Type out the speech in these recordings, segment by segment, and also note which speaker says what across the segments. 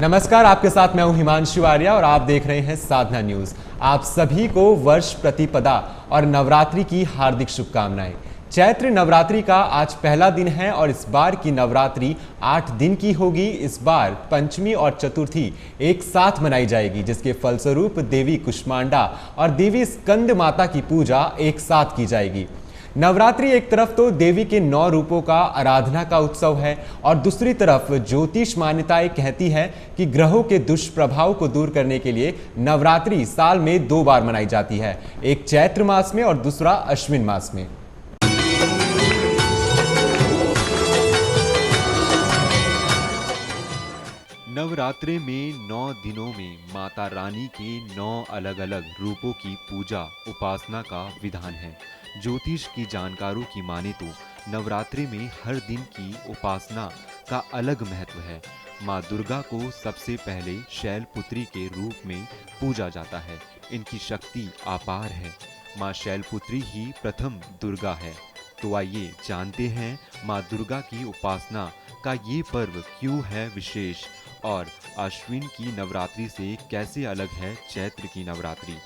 Speaker 1: नमस्कार, आपके साथ मैं हूं हिमांशु आर्या और आप देख रहे हैं साधना न्यूज। आप सभी को वर्ष प्रतिपदा और नवरात्रि की हार्दिक शुभकामनाएं। चैत्र नवरात्रि का आज पहला दिन है और इस बार की नवरात्रि 8 दिन की होगी। इस बार पंचमी और चतुर्थी एक साथ मनाई जाएगी, जिसके फलस्वरूप देवी कुष्मांडा और देवी स्कंद माता की पूजा एक साथ की जाएगी। नवरात्रि एक तरफ तो देवी के 9 रूपों का आराधना का उत्सव है और दूसरी तरफ ज्योतिष मान्यताएं कहती है कि ग्रहों के दुष्प्रभाव को दूर करने के लिए नवरात्रि साल में 2 बार मनाई जाती है, एक चैत्र मास में और दूसरा अश्विन मास में।
Speaker 2: नवरात्रे में 9 दिनों में माता रानी के 9 अलग अलग रूपों की पूजा उपासना का विधान है। ज्योतिष की जानकारों की माने तो नवरात्रि में हर दिन की उपासना का अलग महत्व है। माँ दुर्गा को सबसे पहले शैलपुत्री के रूप में पूजा जाता है। इनकी शक्ति अपार है। माँ शैलपुत्री ही प्रथम दुर्गा है। तो आइए जानते हैं माँ दुर्गा की उपासना का ये पर्व क्यों है विशेष और अश्विन की नवरात्रि से कैसे अलग है चैत्र की नवरात्रि।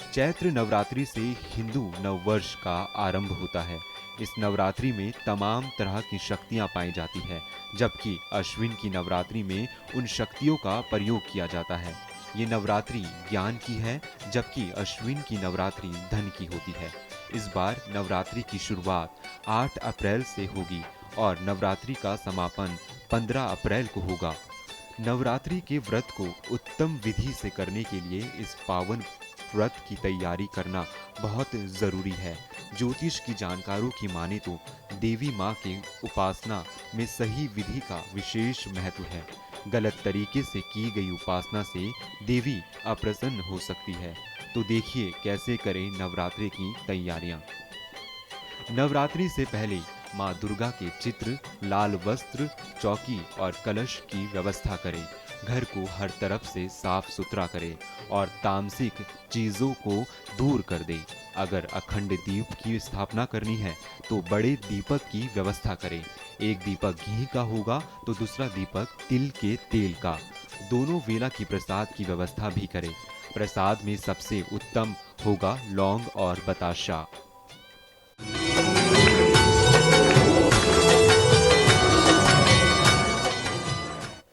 Speaker 2: चैत्र नवरात्रि से हिंदू नववर्ष का आरंभ होता है। इस नवरात्रि में तमाम तरह की शक्तियां पाई जाती है, जबकि अश्विन की नवरात्रि में उन शक्तियों का प्रयोग किया जाता है। ये नवरात्रि ज्ञान की है, जबकि अश्विन की नवरात्रि धन की होती है। इस बार नवरात्रि की शुरुआत 8 अप्रैल से होगी और नवरात्रि का समापन 15 अप्रैल को होगा। नवरात्रि के व्रत को उत्तम विधि से करने के लिए इस पावन व्रत की तैयारी करना बहुत जरूरी है। ज्योतिष की जानकारों की माने तो देवी माँ की उपासना में सही विधि का विशेष महत्व है। गलत तरीके से की गई उपासना से देवी अप्रसन्न हो सकती है। तो देखिए कैसे करें नवरात्रि की तैयारियां। नवरात्रि से पहले माँ दुर्गा के चित्र, लाल वस्त्र, चौकी और कलश की व्यवस्था करें। घर को हर तरफ से साफ सुथरा करें और तामसिक चीजों को दूर कर दें। अगर अखंड दीप की स्थापना करनी है तो बड़े दीपक की व्यवस्था करें। एक दीपक घी का होगा तो दूसरा दीपक तिल के तेल का। दोनों वेला की प्रसाद की व्यवस्था भी करें। प्रसाद में सबसे उत्तम होगा लौंग और बताशा।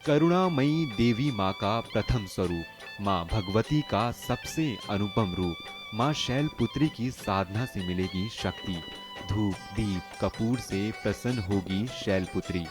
Speaker 2: करुणामयी देवी माँ का प्रथम स्वरूप, माँ भगवती का सबसे अनुपम रूप। माँ शैलपुत्री की साधना से मिलेगी शक्ति। धूप दीप कपूर से प्रसन्न होगी शैलपुत्री।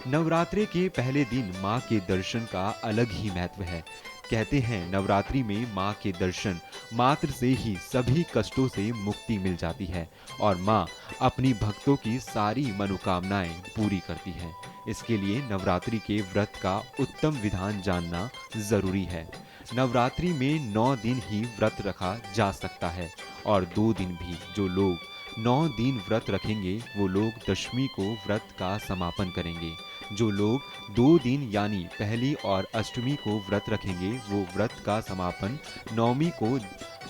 Speaker 2: नवरात्रि के पहले दिन माँ के दर्शन का अलग ही महत्व है। कहते हैं नवरात्रि में माँ के दर्शन मात्र से ही सभी कष्टों से मुक्ति मिल जाती है और माँ अपनी भक्तों की सारी मनोकामनाएं पूरी करती है। इसके लिए नवरात्रि के व्रत का उत्तम विधान जानना जरूरी है। नवरात्रि में 9 दिन ही व्रत रखा जा सकता है और 2 दिन भी। जो लोग 9 दिन व्रत रखेंगे वो लोग दशमी को व्रत का समापन करेंगे। जो लोग 2 दिन यानी पहली और अष्टमी को व्रत रखेंगे वो व्रत का समापन नवमी को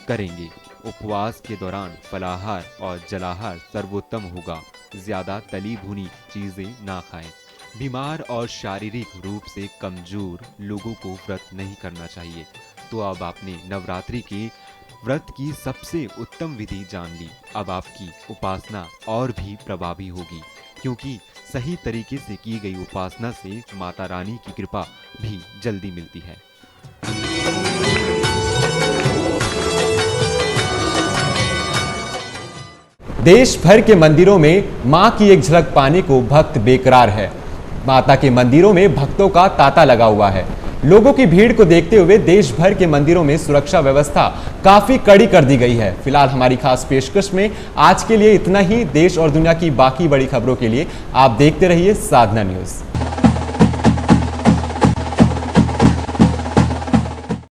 Speaker 2: करेंगे। उपवास के दौरान फलाहार और जलाहार सर्वोत्तम होगा। ज्यादा तली भुनी चीजें ना खाएं। बीमार और शारीरिक रूप से कमजोर लोगों को व्रत नहीं करना चाहिए। तो अब आपने नवरात्रि के व्रत की सबसे उत्तम विधि जान ली। अब आपकी उपासना और भी प्रभावी होगी, क्योंकि सही तरीके से की गई उपासना से माता रानी की कृपा भी जल्दी मिलती है।
Speaker 1: देश भर के मंदिरों में मां की एक झलक पाने को भक्त बेकरार है। माता के मंदिरों में भक्तों का तांता लगा हुआ है। लोगों की भीड़ को देखते हुए देश भर के मंदिरों में सुरक्षा व्यवस्था काफी कड़ी कर दी गई है। फिलहाल हमारी खास पेशकश में आज के लिए इतना ही। देश और दुनिया की बाकी बड़ी खबरों के लिए आप देखते रहिए साधना न्यूज।